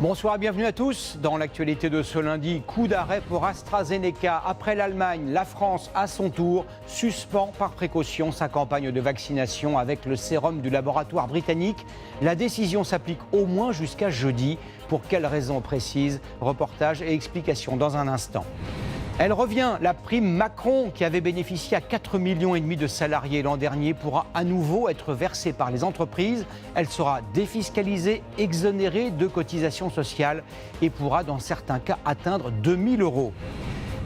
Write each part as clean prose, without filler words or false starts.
Bonsoir et bienvenue à tous. Dans l'actualité de ce lundi, coup d'arrêt pour AstraZeneca. Après l'Allemagne, la France, à son tour, suspend par précaution sa campagne de vaccination avec le sérum du laboratoire britannique. La décision s'applique au moins jusqu'à jeudi. Pour quelles raisons précises? Reportage et explications dans un instant. Elle revient, la prime Macron qui avait bénéficié à 4,5 millions de salariés l'an dernier pourra à nouveau être versée par les entreprises. Elle sera défiscalisée, exonérée de cotisations sociales et pourra dans certains cas atteindre 2 000 €.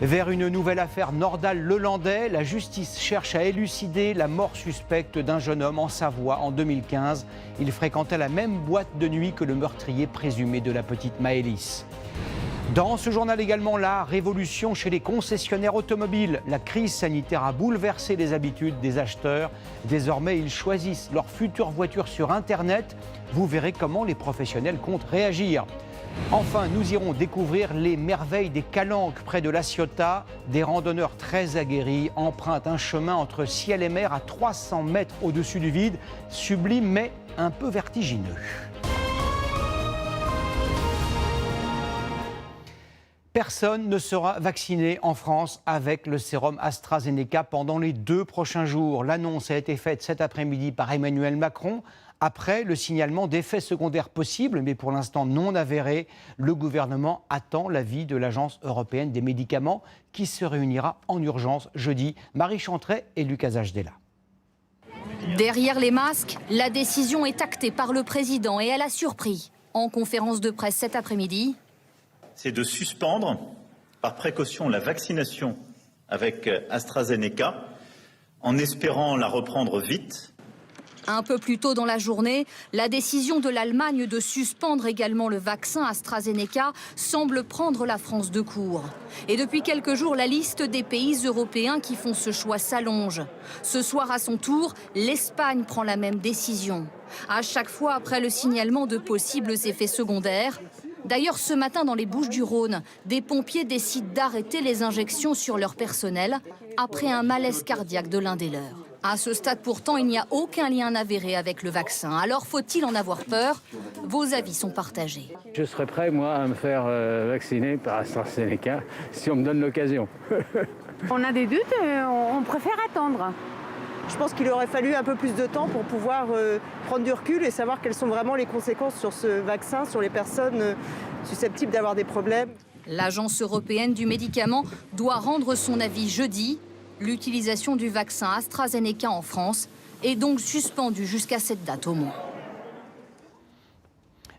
Vers une nouvelle affaire Nordal-Lelandais, la justice cherche à élucider la mort suspecte d'un jeune homme en Savoie en 2015. Il fréquentait la même boîte de nuit que le meurtrier présumé de la petite Maëlys. Dans ce journal également, la révolution chez les concessionnaires automobiles. La crise sanitaire a bouleversé les habitudes des acheteurs. Désormais, ils choisissent leur future voiture sur Internet. Vous verrez comment les professionnels comptent réagir. Enfin, nous irons découvrir les merveilles des Calanques près de La Ciotat. Des randonneurs très aguerris empruntent un chemin entre ciel et mer à 300 mètres au-dessus du vide. Sublime mais un peu vertigineux. Personne ne sera vacciné en France avec le sérum AstraZeneca pendant les 2 prochains jours. L'annonce a été faite cet après-midi par Emmanuel Macron. Après le signalement d'effets secondaires possibles, mais pour l'instant non avérés, le gouvernement attend l'avis de l'Agence européenne des médicaments qui se réunira en urgence jeudi. Marie Chantret et Lucas Ajdela. Derrière les masques, la décision est actée par le président et elle a surpris. En conférence de presse cet après-midi, c'est de suspendre par précaution la vaccination avec AstraZeneca en espérant la reprendre vite. Un peu plus tôt dans la journée, la décision de l'Allemagne de suspendre également le vaccin AstraZeneca semble prendre la France de court. Et depuis quelques jours, la liste des pays européens qui font ce choix s'allonge. Ce soir, à son tour, l'Espagne prend la même décision. À chaque fois après le signalement de possibles effets secondaires. D'ailleurs, ce matin, dans les Bouches-du-Rhône, des pompiers décident d'arrêter les injections sur leur personnel après un malaise cardiaque de l'un des leurs. À ce stade, pourtant, il n'y a aucun lien avéré avec le vaccin. Alors, faut-il en avoir peur? Vos avis sont partagés. Je serais prêt, moi, à me faire vacciner par AstraZeneca si on me donne l'occasion. On a des doutes, on préfère attendre. Je pense qu'il aurait fallu un peu plus de temps pour pouvoir prendre du recul et savoir quelles sont vraiment les conséquences sur ce vaccin, sur les personnes susceptibles d'avoir des problèmes. L'Agence européenne du médicament doit rendre son avis jeudi. L'utilisation du vaccin AstraZeneca en France est donc suspendue jusqu'à cette date au moins.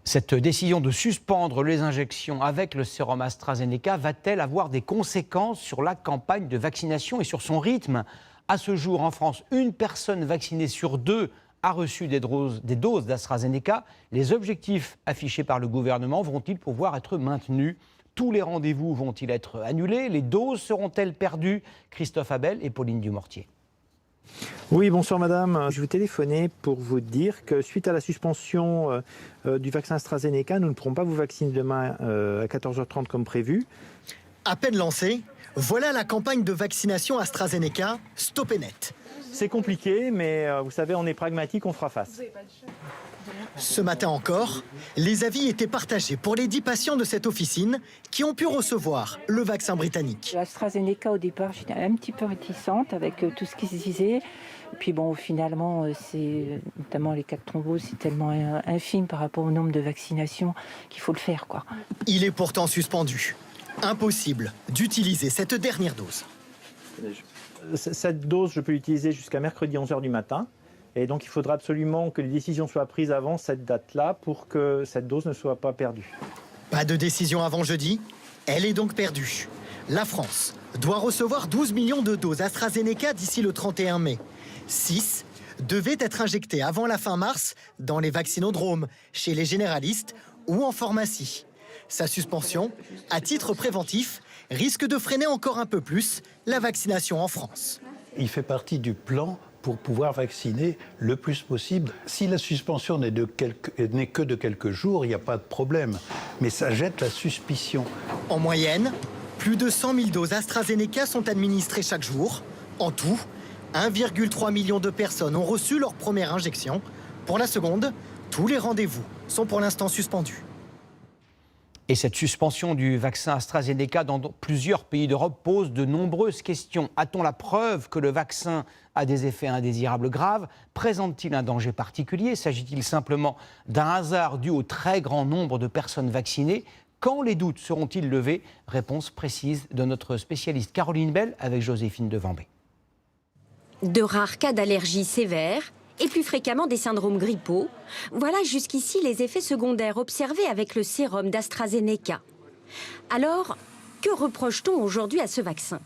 Cette décision de suspendre les injections avec le sérum AstraZeneca va-t-elle avoir des conséquences sur la campagne de vaccination et sur son rythme? À ce jour, en France, une personne vaccinée sur 2 a reçu des doses d'AstraZeneca. Les objectifs affichés par le gouvernement vont-ils pouvoir être maintenus? Tous les rendez-vous vont-ils être annulés? Les doses seront-elles perdues? Christophe Abel et Pauline Dumortier. Oui, bonsoir madame. Je vous téléphonais pour vous dire que suite à la suspension du vaccin AstraZeneca, nous ne pourrons pas vous vacciner demain à 14h30 comme prévu. À peine lancée, voilà la campagne de vaccination AstraZeneca stoppée net. C'est compliqué, mais vous savez, on est pragmatique, on fera face. Ce matin encore, les avis étaient partagés pour les 10 patients de cette officine qui ont pu recevoir le vaccin britannique. AstraZeneca, au départ, j'étais un petit peu réticente avec tout ce qui se disait. Et puis bon, finalement, c'est notamment les cas de thrombose, c'est tellement infime par rapport au nombre de vaccinations qu'il faut le faire, quoi. Il est pourtant suspendu. Impossible d'utiliser cette dernière dose. Cette dose, je peux l'utiliser jusqu'à mercredi 11h du matin. Et donc, il faudra absolument que les décisions soient prises avant cette date-là pour que cette dose ne soit pas perdue. Pas de décision avant jeudi, elle est donc perdue. La France doit recevoir 12 millions de doses AstraZeneca d'ici le 31 mai. 6 devaient être injectées avant la fin mars dans les vaccinodromes, chez les généralistes ou en pharmacie. Sa suspension, à titre préventif, risque de freiner encore un peu plus la vaccination en France. Il fait partie du plan pour pouvoir vacciner le plus possible. Si la suspension n'est que de quelques jours, il n'y a pas de problème. Mais ça jette la suspicion. En moyenne, plus de 100 000 doses AstraZeneca sont administrées chaque jour. En tout, 1,3 million de personnes ont reçu leur première injection. Pour la seconde, tous les rendez-vous sont pour l'instant suspendus. Et cette suspension du vaccin AstraZeneca dans plusieurs pays d'Europe pose de nombreuses questions. A-t-on la preuve que le vaccin a des effets indésirables graves? Présente-t-il un danger particulier? S'agit-il simplement d'un hasard dû au très grand nombre de personnes vaccinées? Quand les doutes seront-ils levés? Réponse précise de notre spécialiste Caroline Bell avec Joséphine Devambé. De rares cas d'allergie sévère et plus fréquemment des syndromes grippaux. Voilà jusqu'ici les effets secondaires observés avec le sérum d'AstraZeneca. Alors, que reproche-t-on aujourd'hui à ce vaccin?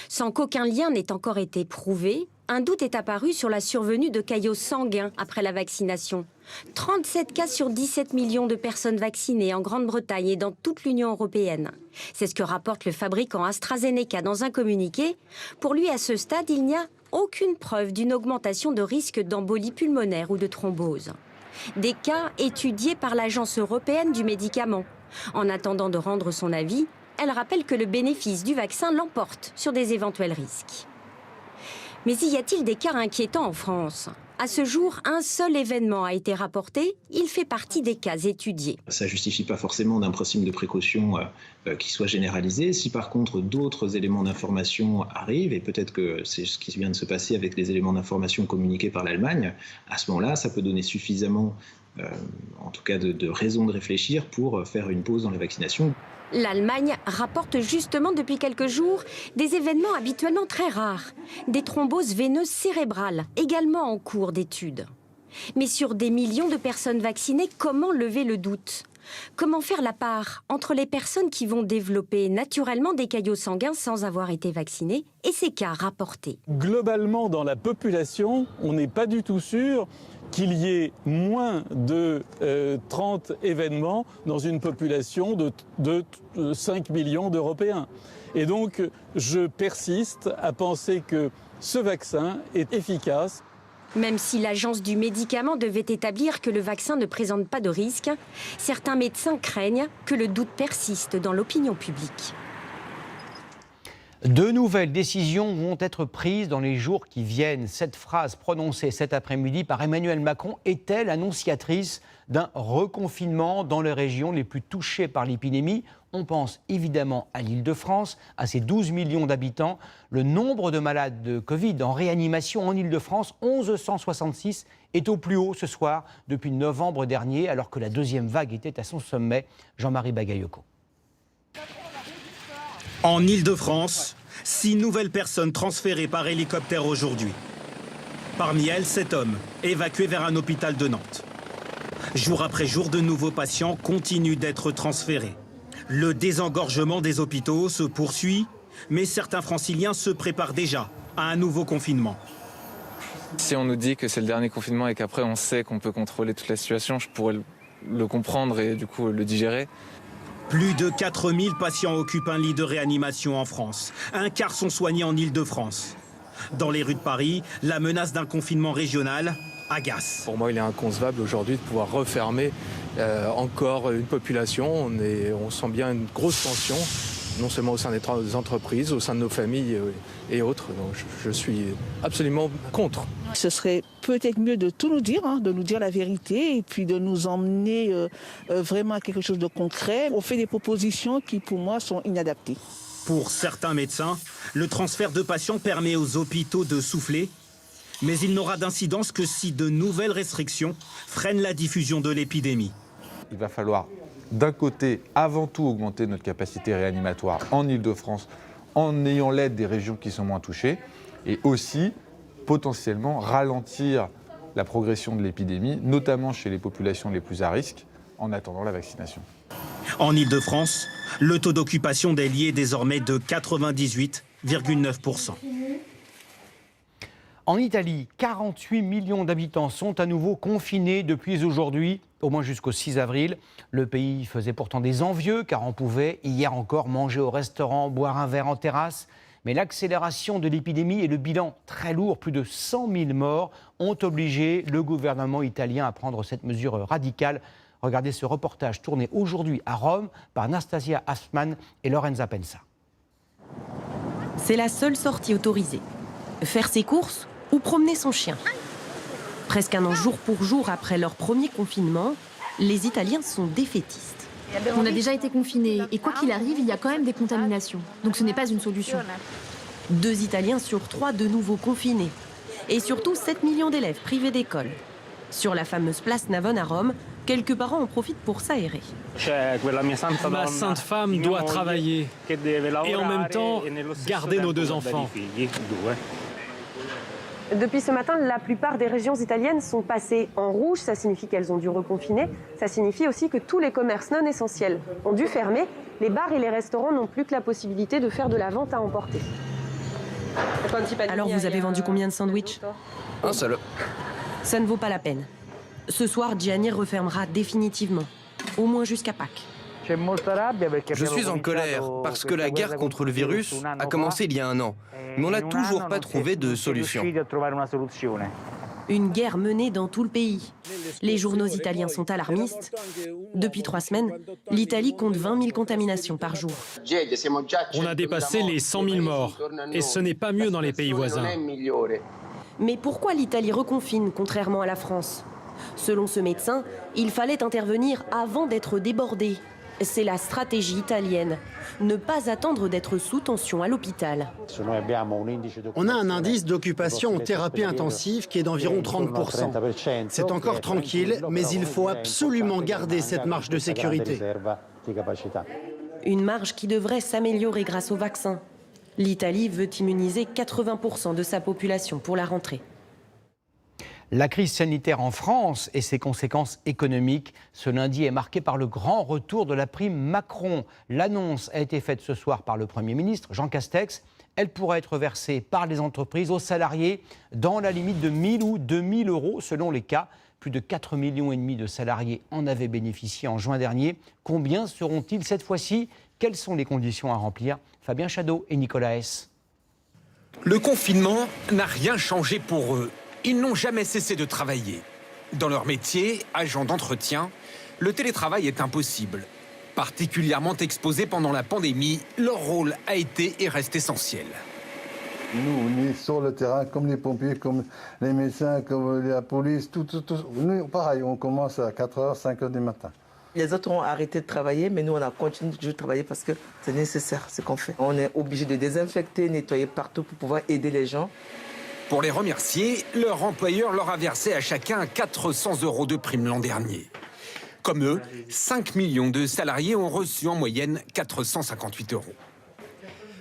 Sans qu'aucun lien n'ait encore été prouvé, un doute est apparu sur la survenue de caillots sanguins après la vaccination. 37 cas sur 17 millions de personnes vaccinées en Grande-Bretagne et dans toute l'Union européenne. C'est ce que rapporte le fabricant AstraZeneca dans un communiqué. Pour lui, à ce stade, il n'y a aucune preuve d'une augmentation de risque d'embolie pulmonaire ou de thrombose. Des cas étudiés par l'Agence européenne du médicament. En attendant de rendre son avis, elle rappelle que le bénéfice du vaccin l'emporte sur des éventuels risques. Mais y a-t-il des cas inquiétants en France? À ce jour, un seul événement a été rapporté. Il fait partie des cas étudiés. Ça ne justifie pas forcément d'un principe de précaution qui soit généralisé. Si par contre d'autres éléments d'information arrivent, et peut-être que c'est ce qui vient de se passer avec les éléments d'information communiqués par l'Allemagne, à ce moment-là, ça peut donner suffisamment, en tout cas de raisons de réfléchir pour faire une pause dans la vaccination. L'Allemagne rapporte justement depuis quelques jours des événements habituellement très rares, des thromboses veineuses cérébrales, également en cours d'étude. Mais sur des millions de personnes vaccinées, comment lever le doute? Comment faire la part entre les personnes qui vont développer naturellement des caillots sanguins sans avoir été vaccinées et ces cas rapportés? Globalement, dans la population, on n'est pas du tout sûr qu'il y ait moins de 30 événements dans une population de 5 millions d'Européens. Et donc, je persiste à penser que ce vaccin est efficace. Même si l'Agence du médicament devait établir que le vaccin ne présente pas de risque, certains médecins craignent que le doute persiste dans l'opinion publique. De nouvelles décisions vont être prises dans les jours qui viennent. Cette phrase prononcée cet après-midi par Emmanuel Macron est-elle annonciatrice d'un reconfinement dans les régions les plus touchées par l'épidémie? On pense évidemment à l'Île-de-France, à ses 12 millions d'habitants. Le nombre de malades de Covid en réanimation en Île-de-France, 1166, est au plus haut ce soir depuis novembre dernier, alors que la deuxième vague était à son sommet. Jean-Marie Bagayoko. En Île-de-France, 6 nouvelles personnes transférées par hélicoptère aujourd'hui. Parmi elles, 7 hommes, évacués vers un hôpital de Nantes. Jour après jour, de nouveaux patients continuent d'être transférés. Le désengorgement des hôpitaux se poursuit, mais certains franciliens se préparent déjà à un nouveau confinement. Si on nous dit que c'est le dernier confinement et qu'après on sait qu'on peut contrôler toute la situation, je pourrais le comprendre et du coup le digérer. Plus de 4000 patients occupent un lit de réanimation en France. Un quart sont soignés en Île-de-France. Dans les rues de Paris, la menace d'un confinement régional agace. Pour moi, il est inconcevable aujourd'hui de pouvoir refermer encore une population. On sent bien une grosse tension, non seulement au sein des entreprises, au sein de nos familles et autres. Donc je suis absolument contre. Ce serait peut-être mieux de tout nous dire, de nous dire la vérité et puis de nous emmener vraiment à quelque chose de concret. On fait des propositions qui, pour moi, sont inadaptées. Pour certains médecins, le transfert de patients permet aux hôpitaux de souffler, mais il n'aura d'incidence que si de nouvelles restrictions freinent la diffusion de l'épidémie. Il va falloir, d'un côté, avant tout augmenter notre capacité réanimatoire en Île-de-France en ayant l'aide des régions qui sont moins touchées, et aussi potentiellement ralentir la progression de l'épidémie, notamment chez les populations les plus à risque, en attendant la vaccination. En Île-de-France, le taux d'occupation des lits est désormais de 98,9%. En Italie, 48 millions d'habitants sont à nouveau confinés depuis aujourd'hui, au moins jusqu'au 6 avril. Le pays faisait pourtant des envieux, car on pouvait hier encore manger au restaurant, boire un verre en terrasse. Mais l'accélération de l'épidémie et le bilan très lourd, plus de 100 000 morts, ont obligé le gouvernement italien à prendre cette mesure radicale. Regardez ce reportage tourné aujourd'hui à Rome par Nastasia Aspman et Lorenza Pensa. C'est la seule sortie autorisée. Faire ses courses ou promener son chien. Presque un an jour pour jour après leur premier confinement, les Italiens sont défaitistes. On a déjà été confinés et quoi qu'il arrive, il y a quand même des contaminations. Donc ce n'est pas une solution. 2 Italiens sur 3 de nouveau confinés. Et surtout 7 millions d'élèves privés d'école. Sur la fameuse place Navone à Rome, quelques parents en profitent pour s'aérer. Ma sainte femme doit travailler et en même temps garder nos 2 enfants. Depuis ce matin, la plupart des régions italiennes sont passées en rouge. Ça signifie qu'elles ont dû reconfiner. Ça signifie aussi que tous les commerces non essentiels ont dû fermer. Les bars et les restaurants n'ont plus que la possibilité de faire de la vente à emporter. Alors vous avez vendu combien de sandwichs? Un seul. Ça ne vaut pas la peine. Ce soir, Gianni refermera définitivement, au moins jusqu'à Pâques. Je suis en colère parce que la guerre contre le virus a commencé il y a 1 an, mais on n'a toujours pas trouvé de solution. Une guerre menée dans tout le pays. Les journaux italiens sont alarmistes. Depuis 3 semaines, l'Italie compte 20 000 contaminations par jour. On a dépassé les 100 000 morts et ce n'est pas mieux dans les pays voisins. Mais pourquoi l'Italie reconfine contrairement à la France? Selon ce médecin, il fallait intervenir avant d'être débordé. C'est la stratégie italienne. Ne pas attendre d'être sous tension à l'hôpital. On a un indice d'occupation en thérapie intensive qui est d'environ 30%. C'est encore tranquille, mais il faut absolument garder cette marge de sécurité. Une marge qui devrait s'améliorer grâce au vaccin. L'Italie veut immuniser 80% de sa population pour la rentrée. La crise sanitaire en France et ses conséquences économiques, ce lundi est marqué par le grand retour de la prime Macron. L'annonce a été faite ce soir par le Premier ministre, Jean Castex. Elle pourra être versée par les entreprises aux salariés dans la limite de 1 000 ou 2 000 euros selon les cas. Plus de 4,5 millions de salariés en avaient bénéficié en juin dernier. Combien seront-ils cette fois-ci? Quelles sont les conditions à remplir? Fabien Chadeau et Nicolas S. Le confinement n'a rien changé pour eux. Ils n'ont jamais cessé de travailler. Dans leur métier, agents d'entretien, le télétravail est impossible. Particulièrement exposés pendant la pandémie, leur rôle a été et reste essentiel. Nous, on est sur le terrain, comme les pompiers, comme les médecins, comme la police, tout. Nous, pareil, on commence à 4h, 5h du matin. Les autres ont arrêté de travailler, mais nous, on a continué de travailler parce que c'est nécessaire, ce qu'on fait. On est obligé de désinfecter, nettoyer partout pour pouvoir aider les gens. Pour les remercier, leur employeur leur a versé à chacun 400 € de prime l'an dernier. Comme eux, 5 millions de salariés ont reçu en moyenne 458 €.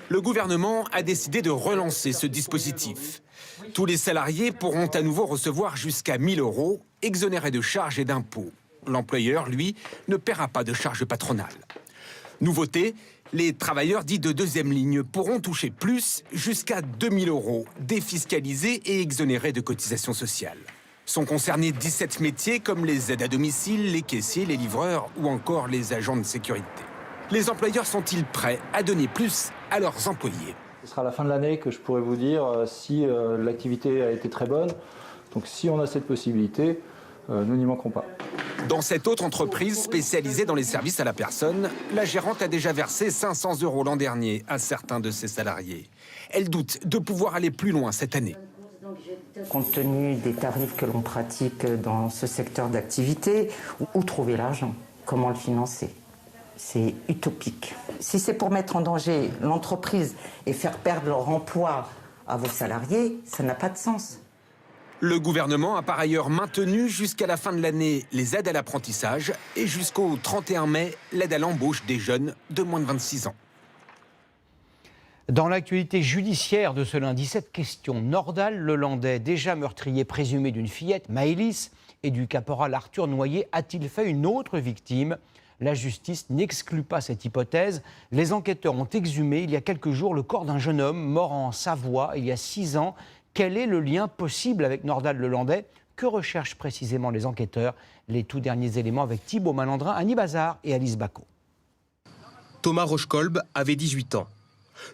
Le gouvernement a décidé de relancer ce dispositif. Tous les salariés pourront à nouveau recevoir jusqu'à 1 000 €, exonérés de charges et d'impôts. L'employeur, lui, ne paiera pas de charges patronales. Nouveauté, les travailleurs dits de deuxième ligne pourront toucher plus, jusqu'à 2 000 €, défiscalisés et exonérés de cotisations sociales. Sont concernés 17 métiers comme les aides à domicile, les caissiers, les livreurs ou encore les agents de sécurité. Les employeurs sont-ils prêts à donner plus à leurs employés? Ce sera à la fin de l'année que je pourrai vous dire si l'activité a été très bonne. Donc si on a cette possibilité, nous n'y manquerons pas. Dans cette autre entreprise spécialisée dans les services à la personne, la gérante a déjà versé 500 € l'an dernier à certains de ses salariés. Elle doute de pouvoir aller plus loin cette année. Compte tenu des tarifs que l'on pratique dans ce secteur d'activité, où trouver l'argent? Comment le financer? C'est utopique. Si c'est pour mettre en danger l'entreprise et faire perdre leur emploi à vos salariés, ça n'a pas de sens. Le gouvernement a par ailleurs maintenu jusqu'à la fin de l'année les aides à l'apprentissage et jusqu'au 31 mai, l'aide à l'embauche des jeunes de moins de 26 ans. Dans l'actualité judiciaire de ce lundi, cette question. Nordal Lelandais, déjà meurtrier présumé d'une fillette, Maëlys, et du caporal Arthur Noyer, a-t-il fait une autre victime? La justice n'exclut pas cette hypothèse. Les enquêteurs ont exhumé il y a quelques jours le corps d'un jeune homme mort en Savoie il y a 6 ans. Quel est le lien possible avec Nordal Lelandais? Que recherchent précisément les enquêteurs? Les tout derniers éléments avec Thibaut Malandrin, Annie Bazar et Alice Bacot. Thomas Rochekolb avait 18 ans.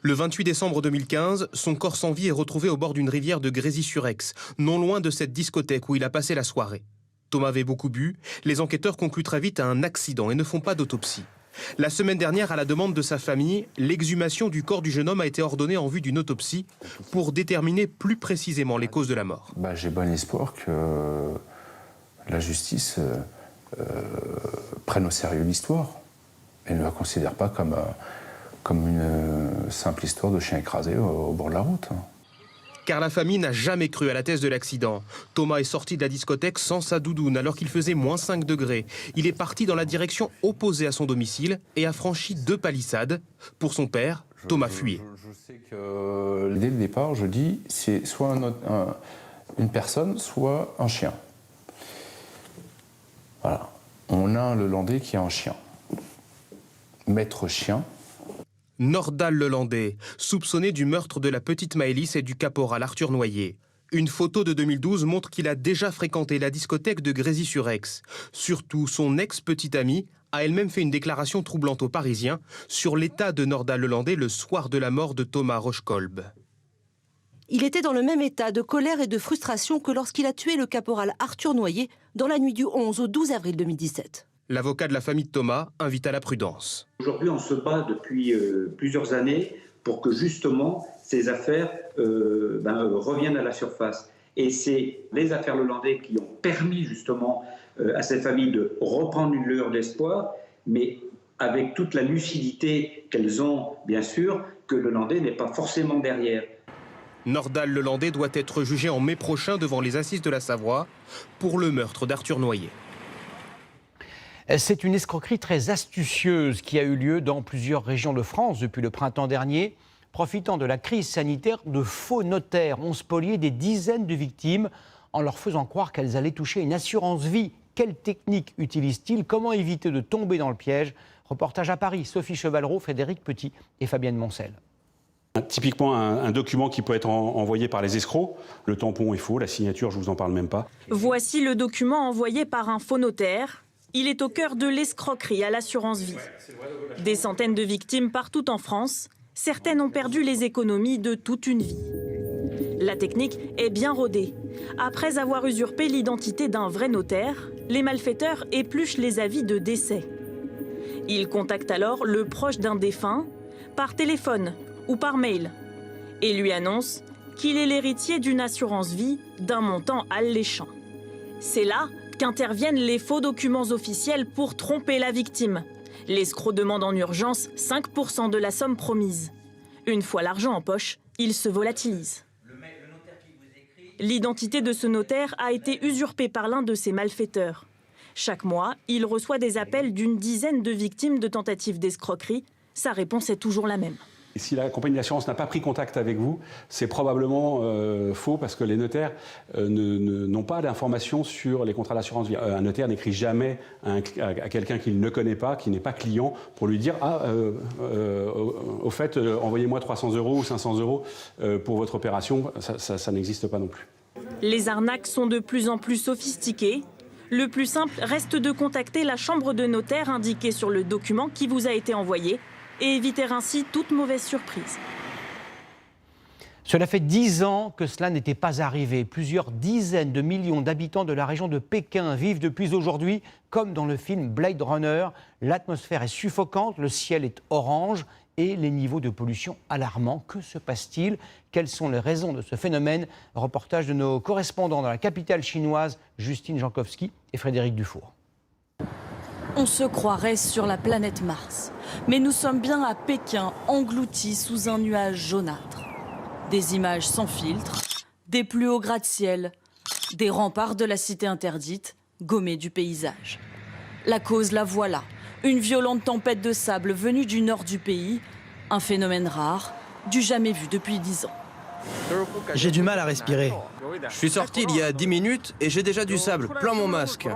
Le 28 décembre 2015, son corps sans vie est retrouvé au bord d'une rivière de Grésy-sur-Aix, non loin de cette discothèque où il a passé la soirée. Thomas avait beaucoup bu, les enquêteurs concluent très vite à un accident et ne font pas d'autopsie. La semaine dernière, à la demande de sa famille, l'exhumation du corps du jeune homme a été ordonnée en vue d'une autopsie pour déterminer plus précisément les causes de la mort. J'ai bon espoir que la justice prenne au sérieux l'histoire et ne la considère pas comme une simple histoire de chien écrasé au bord de la route. Car la famille n'a jamais cru à la thèse de l'accident. Thomas est sorti de la discothèque sans sa doudoune alors qu'il faisait moins 5 degrés. Il est parti dans la direction opposée à son domicile et a franchi 2 palissades. Pour son père, Thomas fuyait. Je sais que dès le départ, je dis, c'est soit une personne, soit un chien. Voilà. On a un Lelandais qui est un chien. Maître chien. Nordal Lelandais, soupçonné du meurtre de la petite Maëlys et du caporal Arthur Noyer. Une photo de 2012 montre qu'il a déjà fréquenté la discothèque de Grésy-sur-Aix. Surtout, son ex-petite amie a elle-même fait une déclaration troublante aux Parisiens sur l'état de Nordal Lelandais le soir de la mort de Thomas Rochekolb. Il était dans le même état de colère et de frustration que lorsqu'il a tué le caporal Arthur Noyer dans la nuit du 11 au 12 avril 2017. L'avocat de la famille de Thomas invite à la prudence. Aujourd'hui, on se bat depuis plusieurs années pour que justement ces affaires reviennent à la surface. Et c'est les affaires Lelandais qui ont permis justement à cette famille de reprendre une lueur d'espoir, mais avec toute la lucidité qu'elles ont, bien sûr, que Lelandais n'est pas forcément derrière. Nordal Lelandais doit être jugé en mai prochain devant les assises de la Savoie pour le meurtre d'Arthur Noyer. C'est une escroquerie très astucieuse qui a eu lieu dans plusieurs régions de France depuis le printemps dernier. Profitant de la crise sanitaire, de faux notaires ont spolié des dizaines de victimes en leur faisant croire qu'elles allaient toucher une assurance vie. Quelle technique utilisent-ils? Comment éviter de tomber dans le piège? Reportage à Paris, Sophie Chevalreau, Frédéric Petit et Fabienne Moncel. Typiquement, un document qui peut être envoyé par les escrocs. Le tampon est faux, la signature, je ne vous en parle même pas. Voici le document envoyé par un faux notaire. Il est au cœur de l'escroquerie à l'assurance vie. Des centaines de victimes partout en France. Certaines ont perdu les économies de toute une vie. La technique est bien rodée. Après avoir usurpé l'identité d'un vrai notaire, les malfaiteurs épluchent les avis de décès. Ils contactent alors le proche d'un défunt, par téléphone ou par mail, et lui annoncent qu'il est l'héritier d'une assurance vie d'un montant alléchant. C'est là qu'interviennent les faux documents officiels pour tromper la victime. L'escroc demande en urgence 5% de la somme promise. Une fois l'argent en poche, il se volatilise. L'identité de ce notaire a été usurpée par l'un de ces malfaiteurs. Chaque mois, il reçoit des appels d'une dizaine de victimes de tentatives d'escroquerie. Sa réponse est toujours la même. Et si la compagnie d'assurance n'a pas pris contact avec vous, c'est probablement faux parce que les notaires n'ont pas d'informations sur les contrats d'assurance vie. Un notaire n'écrit jamais à quelqu'un qu'il ne connaît pas, qui n'est pas client, pour lui dire « Ah, au fait, envoyez-moi 300 € ou 500 € pour votre opération ». Ça n'existe pas non plus. Les arnaques sont de plus en plus sophistiquées. Le plus simple reste de contacter la chambre de notaire indiquée sur le document qui vous a été envoyé et éviter ainsi toute mauvaise surprise. Cela fait 10 ans que cela n'était pas arrivé. Plusieurs dizaines de millions d'habitants de la région de Pékin vivent depuis aujourd'hui, comme dans le film Blade Runner. L'atmosphère est suffocante, le ciel est orange et les niveaux de pollution alarmants. Que se passe-t-il? Quelles sont les raisons de ce phénomène? Reportage de nos correspondants dans la capitale chinoise, Justine Jankowski et Frédéric Dufour. On se croirait sur la planète Mars. Mais nous sommes bien à Pékin, engloutis sous un nuage jaunâtre. Des images sans filtre, des plus hauts gratte-ciel, des remparts de la cité interdite, gommés du paysage. La cause, la voilà. Une violente tempête de sable venue du nord du pays. Un phénomène rare, du jamais vu depuis 10 ans. J'ai du mal à respirer. Je suis sorti il y a 10 minutes et j'ai déjà du sable plein mon masque.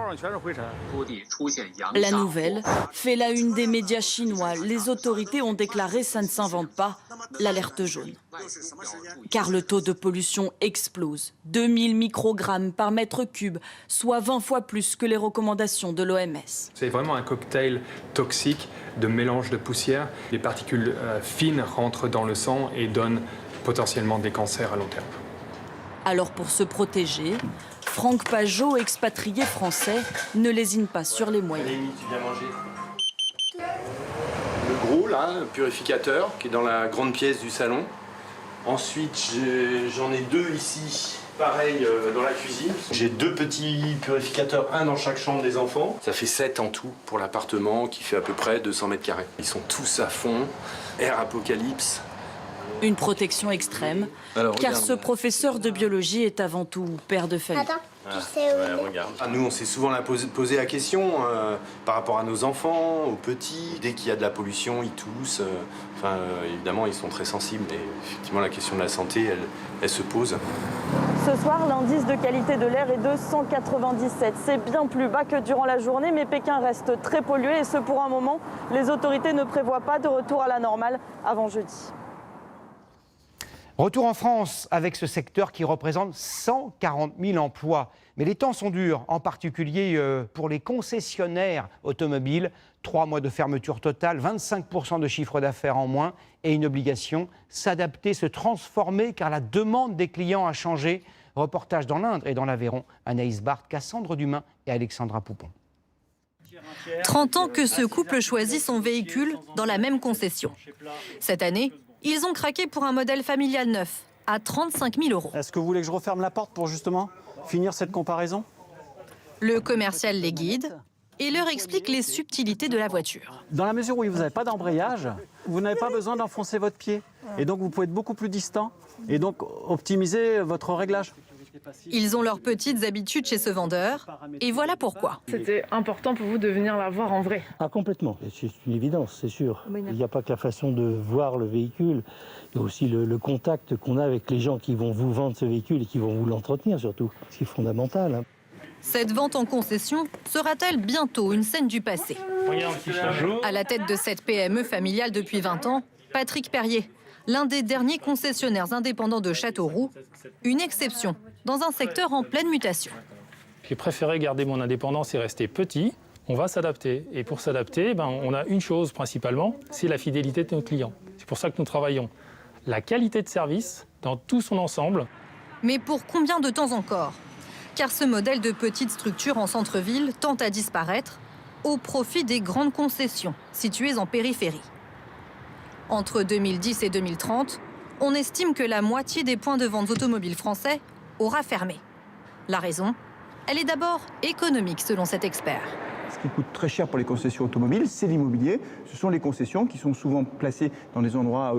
La nouvelle fait la une des médias chinois. Les autorités ont déclaré ça ne s'invente pas, l'alerte jaune. Car le taux de pollution explose. 2000 microgrammes par mètre cube, soit 20 fois plus que les recommandations de l'OMS. C'est vraiment un cocktail toxique de mélange de poussière. Les particules fines rentrent dans le sang et donnent potentiellement des cancers à long terme. Alors pour se protéger, Franck Pajot, expatrié français, ne lésine pas sur les moyens. Le gros, là, le purificateur, qui est dans la grande pièce du salon. Ensuite, j'en ai 2 ici, Pareil dans la cuisine. J'ai 2 petits purificateurs, un dans chaque chambre des enfants. Ça fait 7 en tout pour l'appartement qui fait à peu près 200 mètres carrés. Ils sont tous à fond, air apocalypse. Une protection extrême, car ce professeur de biologie est avant tout père de famille. Tu sais où regarde. Nous, on s'est souvent posé la question par rapport à nos enfants, aux petits. Dès qu'il y a de la pollution, ils toussent. Évidemment, ils sont très sensibles. Et effectivement, la question de la santé, elle se pose. Ce soir, l'indice de qualité de l'air est de 197. C'est bien plus bas que durant la journée, mais Pékin reste très pollué et ce pour un moment. Les autorités ne prévoient pas de retour à la normale avant jeudi. Retour en France avec ce secteur qui représente 140 000 emplois. Mais les temps sont durs, en particulier pour les concessionnaires automobiles. 3 mois de fermeture totale, 25% de chiffre d'affaires en moins et une obligation, s'adapter, se transformer car la demande des clients a changé. Reportage dans l'Indre et dans l'Aveyron. Anaïs Barthes, Cassandre Dumain et Alexandra Poupon. 30 ans que ce couple choisit son véhicule dans la même concession. Cette année, ils ont craqué pour un modèle familial neuf à 35 000 €. Est-ce que vous voulez que je referme la porte pour justement finir cette comparaison? Le commercial les guide et leur explique les subtilités de la voiture. Dans la mesure où vous n'avez pas d'embrayage, vous n'avez pas besoin d'enfoncer votre pied. Et donc vous pouvez être beaucoup plus distant et donc optimiser votre réglage. Ils ont leurs petites habitudes chez ce vendeur et voilà pourquoi. C'était important pour vous de venir la voir en vrai. Ah, complètement, c'est une évidence, c'est sûr. Il n'y a pas que la façon de voir le véhicule, il y a aussi le contact qu'on a avec les gens qui vont vous vendre ce véhicule et qui vont vous l'entretenir surtout, ce qui est fondamental. Cette vente en concession sera-t-elle bientôt une scène du passé? À la tête de cette PME familiale depuis 20 ans, Patrick Perrier, l'un des derniers concessionnaires indépendants de Châteauroux, une exception dans un secteur en pleine mutation. J'ai préféré garder mon indépendance et rester petit. On va s'adapter. Et pour s'adapter, on a une chose principalement, c'est la fidélité de nos clients. C'est pour ça que nous travaillons la qualité de service dans tout son ensemble. Mais pour combien de temps encore? Car ce modèle de petite structure en centre-ville tend à disparaître au profit des grandes concessions situées en périphérie. Entre 2010 et 2030, on estime que la moitié des points de vente automobiles français aura fermé. La raison, elle est d'abord économique selon cet expert. Ce qui coûte très cher pour les concessions automobiles, c'est l'immobilier. Ce sont les concessions qui sont souvent placées dans des endroits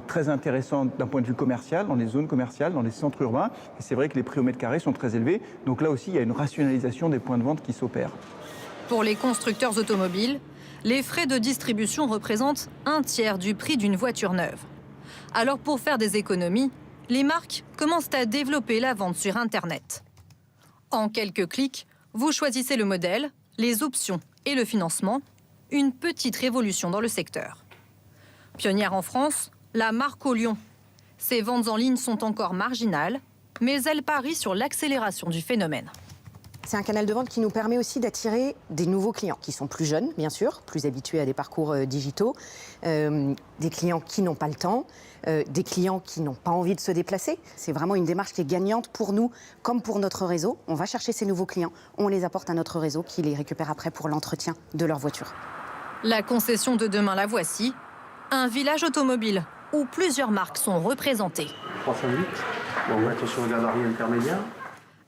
très intéressants d'un point de vue commercial, dans les zones commerciales, dans les centres urbains. Et c'est vrai que les prix au mètre carré sont très élevés. Donc là aussi, il y a une rationalisation des points de vente qui s'opère. Pour les constructeurs automobiles, les frais de distribution représentent un tiers du prix d'une voiture neuve. Alors pour faire des économies, les marques commencent à développer la vente sur Internet. En quelques clics, vous choisissez le modèle, les options et le financement, une petite révolution dans le secteur. Pionnière en France, la marque au Lyon. Ses ventes en ligne sont encore marginales, mais elle parie sur l'accélération du phénomène. C'est un canal de vente qui nous permet aussi d'attirer des nouveaux clients, qui sont plus jeunes, bien sûr, plus habitués à des parcours digitaux, des clients qui n'ont pas le temps, des clients qui n'ont pas envie de se déplacer. C'est vraiment une démarche qui est gagnante pour nous, comme pour notre réseau. On va chercher ces nouveaux clients, on les apporte à notre réseau, qui les récupère après pour l'entretien de leur voiture. La concession de demain, la voici. Un village automobile où plusieurs marques sont représentées. 308, on va être sur le gabarit intermédiaire.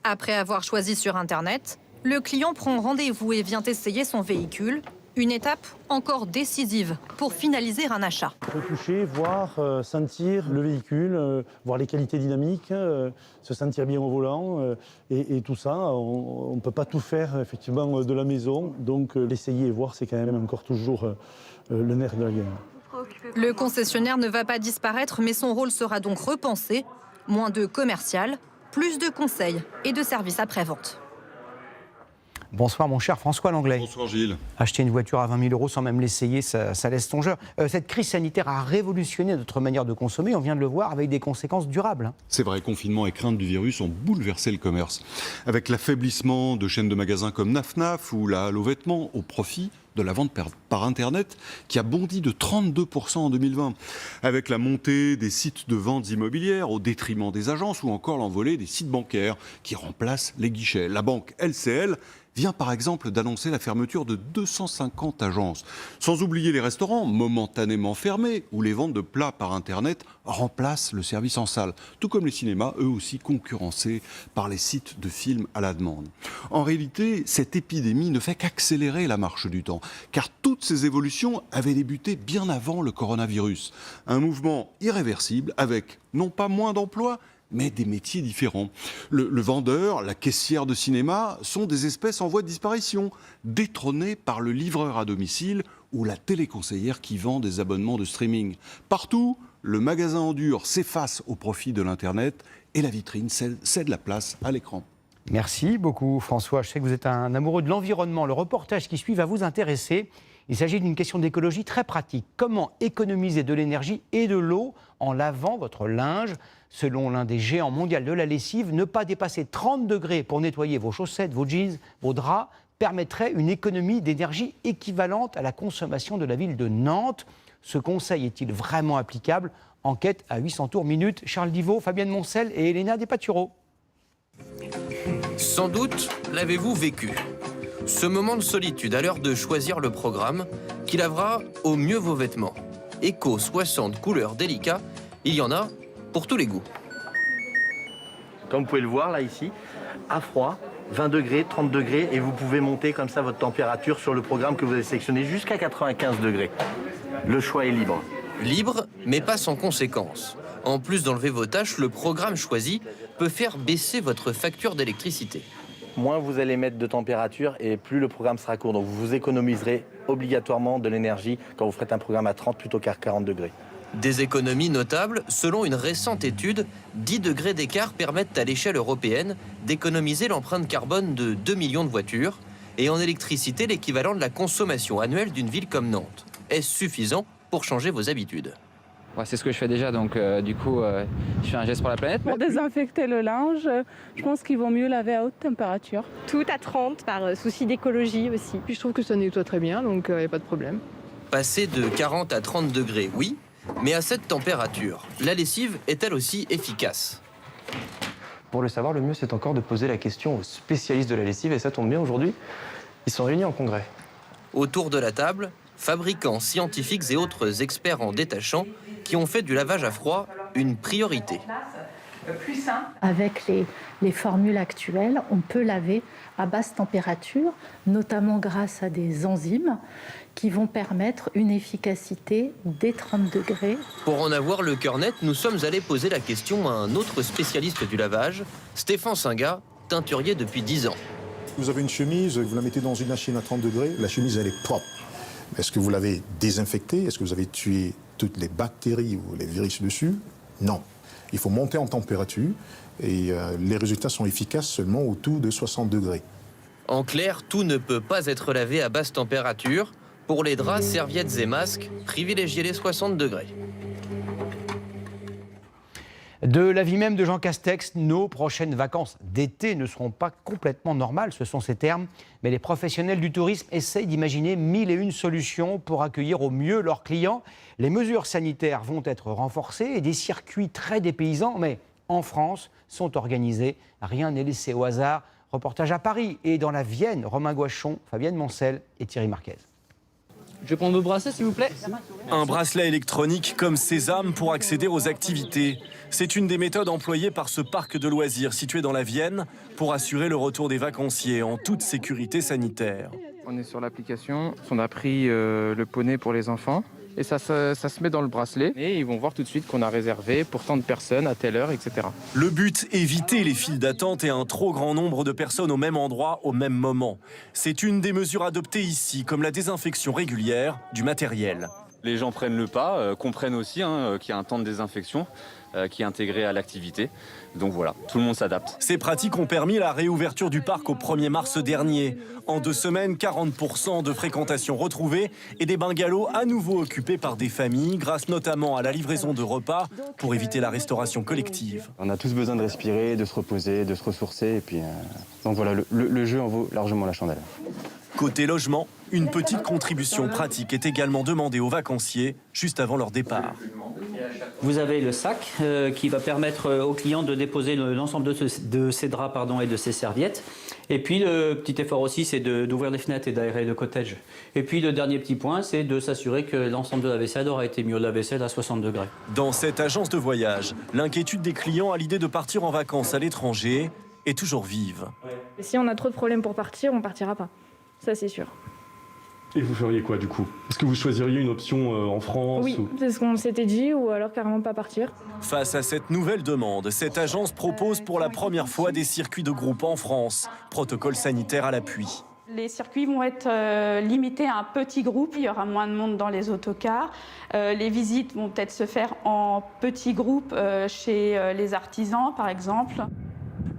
Après avoir choisi sur Internet, le client prend rendez-vous et vient essayer son véhicule. Une étape encore décisive pour finaliser un achat. On peut toucher, voir, sentir le véhicule, voir les qualités dynamiques, se sentir bien au volant. Et tout ça, on ne peut pas tout faire effectivement de la maison. Donc l'essayer et voir, c'est quand même encore toujours le nerf de la guerre. Le concessionnaire ne va pas disparaître, mais son rôle sera donc repensé. Moins de commercial, plus de conseils et de services après-vente. Bonsoir mon cher François Langlais. Bonsoir Gilles. Acheter une voiture à 20 000 € sans même l'essayer, ça laisse songeur. Cette crise sanitaire a révolutionné notre manière de consommer, on vient de le voir, avec des conséquences durables. C'est vrai, confinement et crainte du virus ont bouleversé le commerce. Avec l'affaiblissement de chaînes de magasins comme Naf ou la Halo Vêtements au profit de la vente par Internet, qui a bondi de 32% en 2020. Avec la montée des sites de ventes immobilières au détriment des agences ou encore l'envolée des sites bancaires qui remplacent les guichets. La banque LCL vient par exemple d'annoncer la fermeture de 250 agences. Sans oublier les restaurants momentanément fermés, où les ventes de plats par Internet remplacent le service en salle. Tout comme les cinémas, eux aussi concurrencés par les sites de films à la demande. En réalité, cette épidémie ne fait qu'accélérer la marche du temps, car toutes ces évolutions avaient débuté bien avant le coronavirus. Un mouvement irréversible avec non pas moins d'emplois, mais des métiers différents. Le vendeur, la caissière de cinéma sont des espèces en voie de disparition, détrônées par le livreur à domicile ou la téléconseillère qui vend des abonnements de streaming. Partout, le magasin en dur s'efface au profit de l'Internet et la vitrine cède la place à l'écran. Merci beaucoup François. Je sais que vous êtes un amoureux de l'environnement. Le reportage qui suit va vous intéresser. Il s'agit d'une question d'écologie très pratique. Comment économiser de l'énergie et de l'eau en lavant votre linge ? Selon l'un des géants mondiaux de la lessive, ne pas dépasser 30 degrés pour nettoyer vos chaussettes, vos jeans, vos draps permettrait une économie d'énergie équivalente à la consommation de la ville de Nantes. Ce conseil est-il vraiment applicable ? Enquête à 800 tours minutes. Charles Divot, Fabienne Moncel et Elena Despaturo. Sans doute l'avez-vous vécu. Ce moment de solitude à l'heure de choisir le programme qui lavera au mieux vos vêtements. Éco 60 couleurs délicats, il y en a pour tous les goûts. Comme vous pouvez le voir là ici, à froid, 20 degrés, 30 degrés, et vous pouvez monter comme ça votre température sur le programme que vous avez sélectionné jusqu'à 95 degrés. Le choix est libre. Libre, mais pas sans conséquences. En plus d'enlever vos tâches, le programme choisi peut faire baisser votre facture d'électricité. Moins vous allez mettre de température et plus le programme sera court. Donc vous économiserez obligatoirement de l'énergie quand vous ferez un programme à 30 plutôt qu'à 40 degrés. Des économies notables, selon une récente étude, 10 degrés d'écart permettent à l'échelle européenne d'économiser l'empreinte carbone de 2 millions de voitures et en électricité l'équivalent de la consommation annuelle d'une ville comme Nantes. Est-ce suffisant pour changer vos habitudes ? Ouais, c'est ce que je fais déjà, donc du coup, je fais un geste pour la planète. Pour désinfecter le linge, je pense qu'il vaut mieux laver à haute température. Tout à 30 par souci d'écologie aussi. Puis je trouve que ça nettoie très bien, donc il n'y a pas de problème. Passer de 40 à 30 degrés, oui, mais à cette température, la lessive est-elle aussi efficace ? Pour le savoir, le mieux c'est encore de poser la question aux spécialistes de la lessive, et ça tombe bien aujourd'hui, ils sont réunis en congrès. Autour de la table, fabricants, scientifiques et autres experts en détachant qui ont fait du lavage à froid une priorité. Avec les formules actuelles, on peut laver à basse température, notamment grâce à des enzymes qui vont permettre une efficacité dès 30 degrés. Pour en avoir le cœur net, nous sommes allés poser la question à un autre spécialiste du lavage, Stéphane Singa, teinturier depuis 10 ans. Vous avez une chemise, vous la mettez dans une machine à 30 degrés, la chemise elle est propre. Est-ce que vous l'avez désinfectée? Est-ce que vous avez tué toutes les bactéries ou les virus dessus? Non. Il faut monter en température et les résultats sont efficaces seulement autour de 60 degrés. En clair, tout ne peut pas être lavé à basse température. Pour les draps, serviettes et masques, privilégiez les 60 degrés. De l'avis même de Jean Castex, nos prochaines vacances d'été ne seront pas complètement normales, ce sont ces termes. Mais les professionnels du tourisme essayent d'imaginer 1001 solutions pour accueillir au mieux leurs clients. Les mesures sanitaires vont être renforcées et des circuits très dépaysants, mais en France, sont organisés. Rien n'est laissé au hasard. Reportage à Paris et dans la Vienne, Romain Gouachon, Fabienne Moncel et Thierry Marquez. Je vais prendre vos bracelets, s'il vous plaît. Un bracelet électronique comme sésame pour accéder aux activités. C'est une des méthodes employées par ce parc de loisirs situé dans la Vienne pour assurer le retour des vacanciers en toute sécurité sanitaire. On est sur l'application, on a pris le poney pour les enfants et ça se met dans le bracelet et ils vont voir tout de suite qu'on a réservé pour tant de personnes à telle heure, etc. Le but, éviter les files d'attente et un trop grand nombre de personnes au même endroit au même moment. C'est une des mesures adoptées ici, comme la désinfection régulière du matériel. Les gens prennent le pas, comprennent aussi qu'il y a un temps de désinfection qui est intégré à l'activité. Donc voilà, tout le monde s'adapte. Ces pratiques ont permis la réouverture du parc au 1er mars dernier. En 2 semaines, 40% de fréquentation retrouvée et des bungalows à nouveau occupés par des familles, grâce notamment à la livraison de repas pour éviter la restauration collective. On a tous besoin de respirer, de se reposer, de se ressourcer. Et puis, donc voilà, le jeu en vaut largement la chandelle. Côté logement, une petite contribution pratique est également demandée aux vacanciers juste avant leur départ. Vous avez le sac qui va permettre au client de déposer l'ensemble de ses draps et de ses serviettes. Et puis le petit effort aussi, c'est d'ouvrir les fenêtres et d'aérer le cottage. Et puis le dernier petit point, c'est de s'assurer que l'ensemble de la vaisselle aura été mis au lave-vaisselle à 60 degrés. Dans cette agence de voyage, l'inquiétude des clients à l'idée de partir en vacances à l'étranger est toujours vive. Si on a trop de problèmes pour partir, on partira pas. Ça, c'est sûr. Et vous feriez quoi du coup? Est-ce que vous choisiriez une option en France? Oui, c'est ce qu'on s'était dit, ou alors carrément pas partir. Face à cette nouvelle demande, cette agence propose pour la première fois des circuits de groupe en France. Protocole sanitaire à l'appui. Les circuits vont être limités à un petit groupe. Il y aura moins de monde dans les autocars. Les visites vont peut-être se faire en petits groupes chez les artisans, par exemple.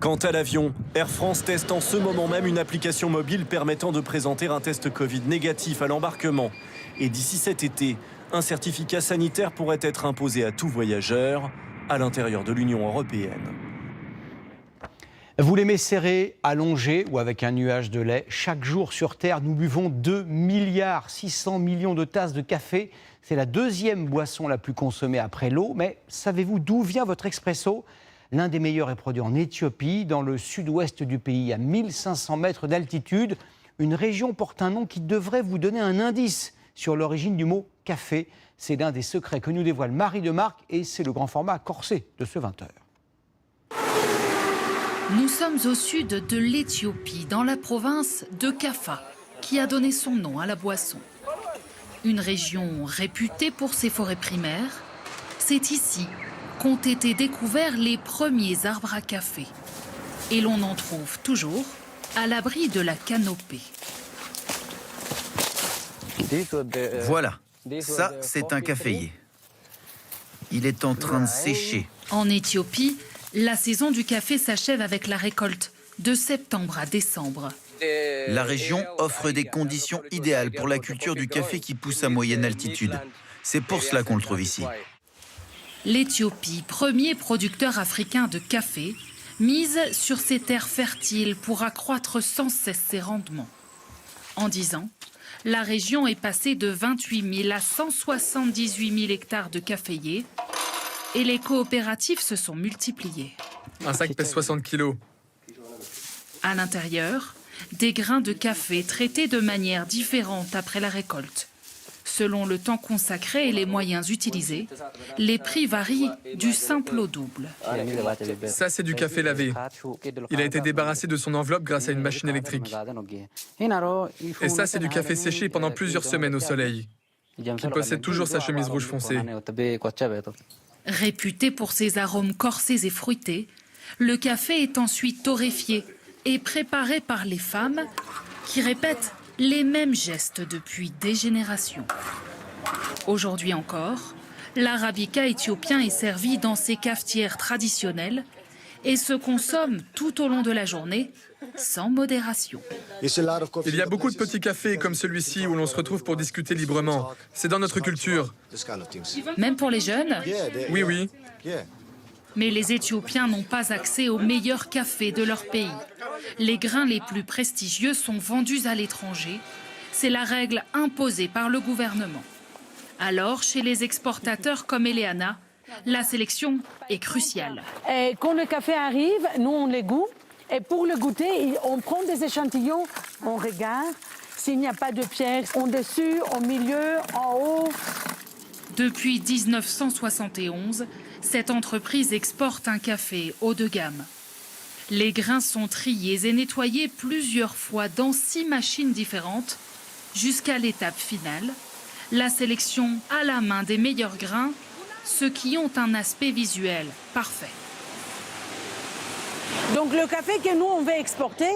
Quant à l'avion, Air France teste en ce moment même une application mobile permettant de présenter un test Covid négatif à l'embarquement. Et d'ici cet été, un certificat sanitaire pourrait être imposé à tout voyageur à l'intérieur de l'Union européenne. Vous l'aimez serré, allongé ou avec un nuage de lait? Chaque jour sur Terre, nous buvons 2,6 milliards de tasses de café. C'est la deuxième boisson la plus consommée après l'eau. Mais savez-vous d'où vient votre expresso? L'un des meilleurs est produit en Éthiopie, dans le sud-ouest du pays, à 1500 mètres d'altitude. Une région porte un nom qui devrait vous donner un indice sur l'origine du mot café. C'est l'un des secrets que nous dévoile Marie de Marc et c'est le grand format corsé de ce 20h. Nous sommes au sud de l'Éthiopie, dans la province de Kaffa, qui a donné son nom à la boisson. Une région réputée pour ses forêts primaires, c'est ici qu'ont été découverts les premiers arbres à café. Et l'on en trouve toujours à l'abri de la canopée. Voilà, ça c'est un caféier. Il est en train de sécher. En Éthiopie, la saison du café s'achève avec la récolte, de septembre à décembre. La région offre des conditions idéales pour la culture du café qui pousse à moyenne altitude. C'est pour cela qu'on le trouve ici. L'Éthiopie, premier producteur africain de café, mise sur ses terres fertiles pour accroître sans cesse ses rendements. En 10 ans, la région est passée de 28 000 à 178 000 hectares de caféiers et les coopératives se sont multipliées. Un sac pèse 60 kilos. À l'intérieur, des grains de café traités de manière différente après la récolte. Selon le temps consacré et les moyens utilisés, les prix varient du simple au double. Ça, c'est du café lavé. Il a été débarrassé de son enveloppe grâce à une machine électrique. Et ça, c'est du café séché pendant plusieurs semaines au soleil. Il possède toujours sa chemise rouge foncée. Réputé pour ses arômes corsés et fruités, le café est ensuite torréfié et préparé par les femmes qui répètent les mêmes gestes depuis des générations. Aujourd'hui encore, l'arabica éthiopien est servi dans ces cafetières traditionnelles et se consomme tout au long de la journée, sans modération. Il y a beaucoup de petits cafés comme celui-ci où l'on se retrouve pour discuter librement. C'est dans notre culture. Même pour les jeunes? Oui, oui. Mais les Éthiopiens n'ont pas accès aux meilleurs cafés de leur pays. Les grains les plus prestigieux sont vendus à l'étranger. C'est la règle imposée par le gouvernement. Alors, chez les exportateurs comme Eleana, la sélection est cruciale. Et quand le café arrive, nous on le goûte. Et pour le goûter, on prend des échantillons, on regarde s'il n'y a pas de pierres en dessus, au milieu, en haut. Depuis 1971, cette entreprise exporte un café haut de gamme. Les grains sont triés et nettoyés plusieurs fois dans 6 machines différentes, jusqu'à l'étape finale, la sélection à la main des meilleurs grains, ceux qui ont un aspect visuel parfait. Donc le café que nous on veut exporter,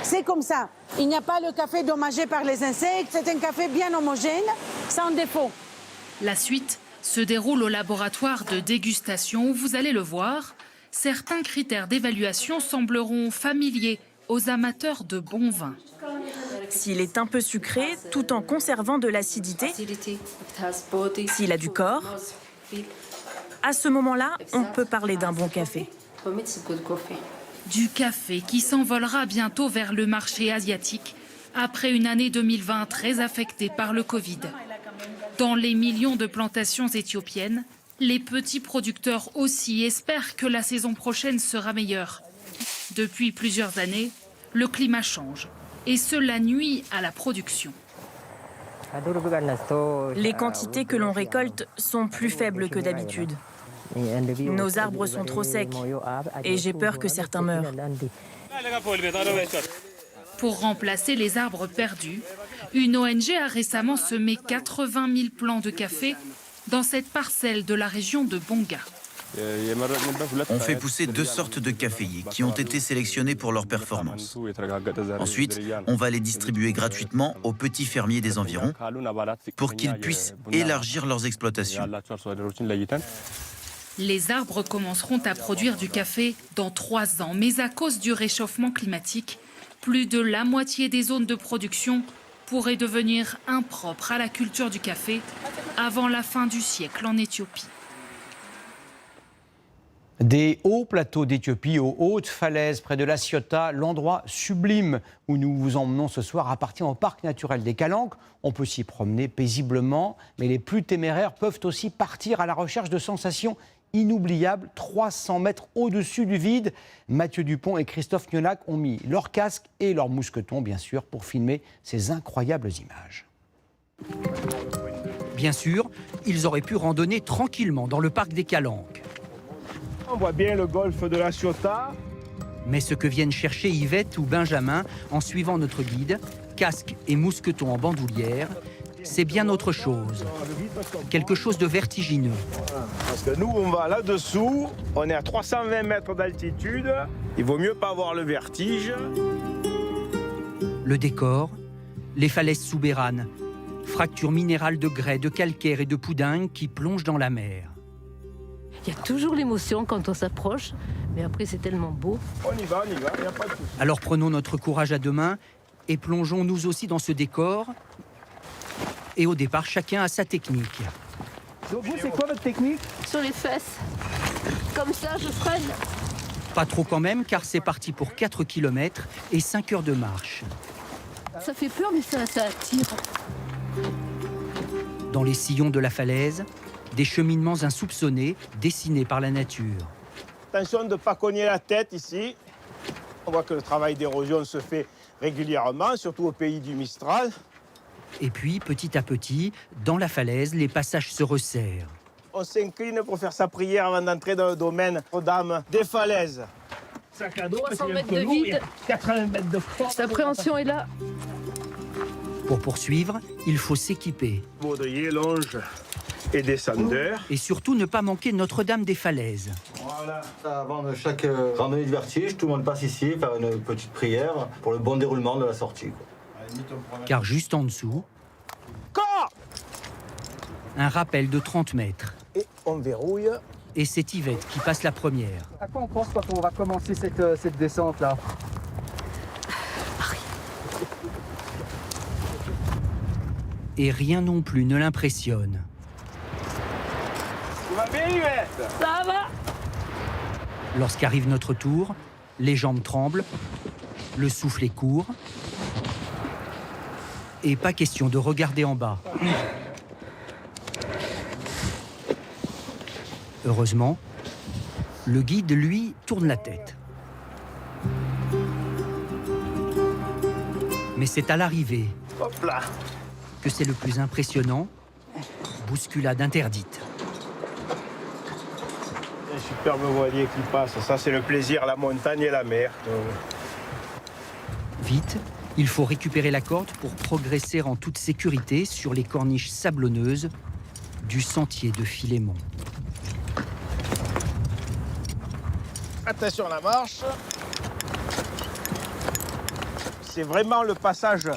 c'est comme ça. Il n'y a pas le café dommagé par les insectes, c'est un café bien homogène, sans défaut. La suite se déroule au laboratoire de dégustation où vous allez le voir, certains critères d'évaluation sembleront familiers aux amateurs de bon vin. S'il est un peu sucré, tout en conservant de l'acidité, s'il a du corps, à ce moment-là, on peut parler d'un bon café. Du café qui s'envolera bientôt vers le marché asiatique après une année 2020 très affectée par le Covid. Dans les millions de plantations éthiopiennes, Les petits producteurs aussi espèrent que la saison prochaine sera meilleure. Depuis plusieurs années, le climat change et cela nuit à la production. Les quantités que l'on récolte sont plus faibles que d'habitude. Nos arbres sont trop secs et j'ai peur que certains meurent. Pour remplacer les arbres perdus, une ONG a récemment semé 80 000 plants de café dans cette parcelle de la région de Bonga. On fait pousser 2 sortes de caféiers qui ont été sélectionnés pour leur performance. Ensuite, on va les distribuer gratuitement aux petits fermiers des environs pour qu'ils puissent élargir leurs exploitations. Les arbres commenceront à produire du café dans 3 ans, mais à cause du réchauffement climatique, plus de la moitié des zones de production pourraient devenir impropres à la culture du café avant la fin du siècle en Éthiopie. Des hauts plateaux d'Éthiopie aux hautes falaises près de la Ciotat, l'endroit sublime où nous vous emmenons ce soir appartient au parc naturel des Calanques. On peut s'y promener paisiblement, mais les plus téméraires peuvent aussi partir à la recherche de sensations inoubliables, 300 mètres au-dessus du vide. Mathieu Dupont et Christophe Niolac ont mis leurs casques et leurs mousquetons, bien sûr, pour filmer ces incroyables images. Bien sûr, ils auraient pu randonner tranquillement dans le parc des Calanques. On voit bien le golfe de la Ciotat. Mais ce que viennent chercher Yvette ou Benjamin en suivant notre guide, casque et mousqueton en bandoulière, c'est bien autre chose. Quelque chose de vertigineux. Parce que nous, on va là-dessous, on est à 320 mètres d'altitude. Il vaut mieux pas avoir le vertige. Le décor, les falaises souberanes, fractures minérales de grès, de calcaire et de poudingue qui plongent dans la mer. Il y a toujours l'émotion quand on s'approche, mais après c'est tellement beau. On y va, il n'y a pas de souci. Alors prenons notre courage à 2 mains et plongeons nous aussi dans ce décor. Et au départ, chacun a sa technique. Donc vous, c'est quoi votre technique? Sur les fesses. Comme ça, je freine. Pas trop quand même, car c'est parti pour 4 km et 5 heures de marche. Ça fait peur, mais ça attire. Dans les sillons de la falaise, des cheminements insoupçonnés dessinés par la nature. Attention de ne pas cogner la tête ici. On voit que le travail d'érosion se fait régulièrement, surtout au pays du Mistral. Et puis, petit à petit, dans la falaise, les passages se resserrent. On s'incline pour faire sa prière avant d'entrer dans le domaine aux dames des falaises. Sac à dos, 300 mètres de vide, 80 mètres de force. L'appréhension est là. Pour poursuivre, il faut s'équiper. Baudrier, longe et descendeur. Et surtout ne pas manquer Notre-Dame des Falaises. Voilà, avant de chaque randonnée de vertige, tout le monde passe ici, faire une petite prière pour le bon déroulement de la sortie. Car juste en dessous, un rappel de 30 mètres. Et on verrouille. Et c'est Yvette qui passe la première. À quoi on pense quand on va commencer cette descente-là? Et rien non plus ne l'impressionne. Tu vas bien, Yvette? Ça va. Lorsqu'arrive notre tour, les jambes tremblent, le souffle est court. Et pas question de regarder en bas. Heureusement, le guide, lui, tourne la tête. Mais c'est à l'arrivée que c'est le plus impressionnant, bousculade interdite. Un superbe voilier qui passe, ça c'est le plaisir, la montagne et la mer. Vite, il faut récupérer la corde pour progresser en toute sécurité sur les corniches sablonneuses du sentier de Philémon. Attention à la marche. C'est vraiment le passage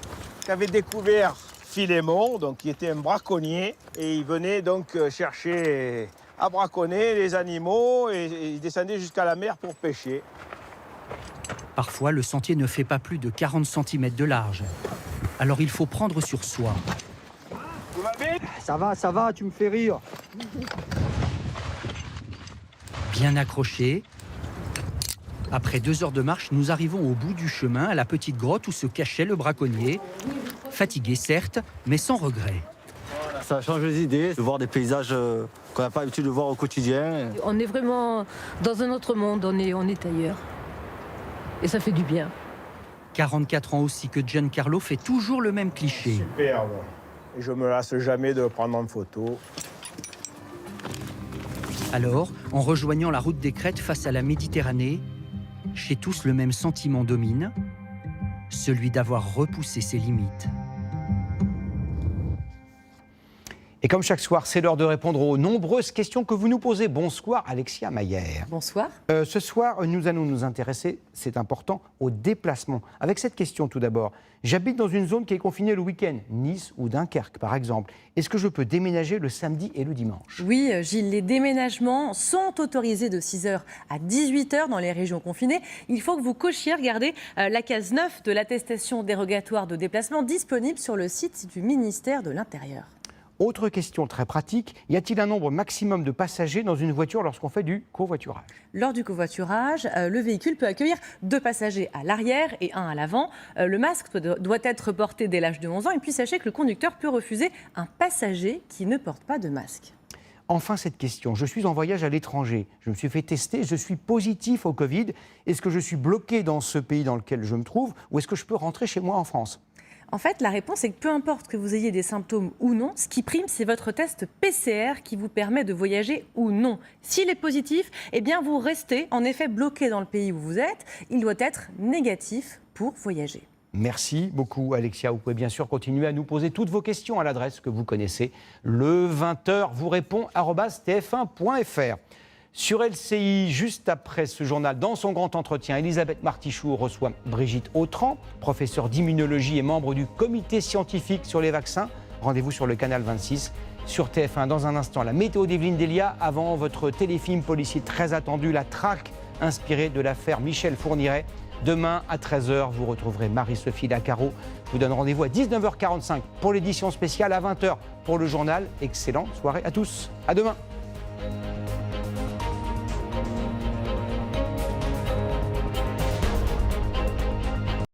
qu'avait découvert Philémon, donc qui était un braconnier, et il venait donc chercher à braconner les animaux et il descendait jusqu'à la mer pour pêcher. Parfois, le sentier ne fait pas plus de 40 cm de large. Alors il faut prendre sur soi. Tout va bien ? Ça va, tu me fais rire. Bien accroché. Après 2 heures de marche, nous arrivons au bout du chemin, à la petite grotte où se cachait le braconnier. Fatigué, certes, mais sans regret. Ça change les idées, de voir des paysages qu'on n'a pas l'habitude de voir au quotidien. On est vraiment dans un autre monde, on est ailleurs. Et ça fait du bien. 44 ans aussi que Giancarlo fait toujours le même cliché. Superbe. Et je me lasse jamais de le prendre en photo. Alors, en rejoignant la route des crêtes face à la Méditerranée, chez tous le même sentiment domine, celui d'avoir repoussé ses limites. Et comme chaque soir, c'est l'heure de répondre aux nombreuses questions que vous nous posez. Bonsoir Alexia Maillère. Bonsoir. Ce soir, nous allons nous intéresser, c'est important, aux déplacements. Avec cette question tout d'abord. J'habite dans une zone qui est confinée le week-end, Nice ou Dunkerque par exemple. Est-ce que je peux déménager le samedi et le dimanche? Oui, Gilles, les déménagements sont autorisés de 6h à 18h dans les régions confinées. Il faut que vous cochiez, regardez, la case 9 de l'attestation dérogatoire de déplacement disponible sur le site du ministère de l'Intérieur. Autre question très pratique, y a-t-il un nombre maximum de passagers dans une voiture lorsqu'on fait du covoiturage? Lors du covoiturage, le véhicule peut accueillir 2 passagers à l'arrière et 1 à l'avant. Le masque doit être porté dès l'âge de 11 ans. Et puis sachez que le conducteur peut refuser un passager qui ne porte pas de masque. Enfin, cette question. Je suis en voyage à l'étranger. Je me suis fait tester. Je suis positif au Covid. Est-ce que je suis bloqué dans ce pays dans lequel je me trouve ou est-ce que je peux rentrer chez moi en France? En fait, la réponse est que peu importe que vous ayez des symptômes ou non, ce qui prime, c'est votre test PCR qui vous permet de voyager ou non. S'il est positif, eh bien vous restez en effet bloqué dans le pays où vous êtes. Il doit être négatif pour voyager. Merci beaucoup Alexia. Vous pouvez bien sûr continuer à nous poser toutes vos questions à l'adresse que vous connaissez. Le 20h vous répond @tf1.fr. Sur LCI, juste après ce journal, dans son grand entretien, Elisabeth Martichoux reçoit Brigitte Autran, professeure d'immunologie et membre du comité scientifique sur les vaccins. Rendez-vous sur le canal 26. Sur TF1, dans un instant, la météo d'Evelyne Delia, avant votre téléfilm policier très attendu, La Traque, inspiré de l'affaire Michel Fourniret. Demain, à 13h, vous retrouverez Marie-Sophie Lacaro. Je vous donne rendez-vous à 19h45 pour l'édition spéciale, à 20h pour le journal. Excellente soirée à tous. À demain.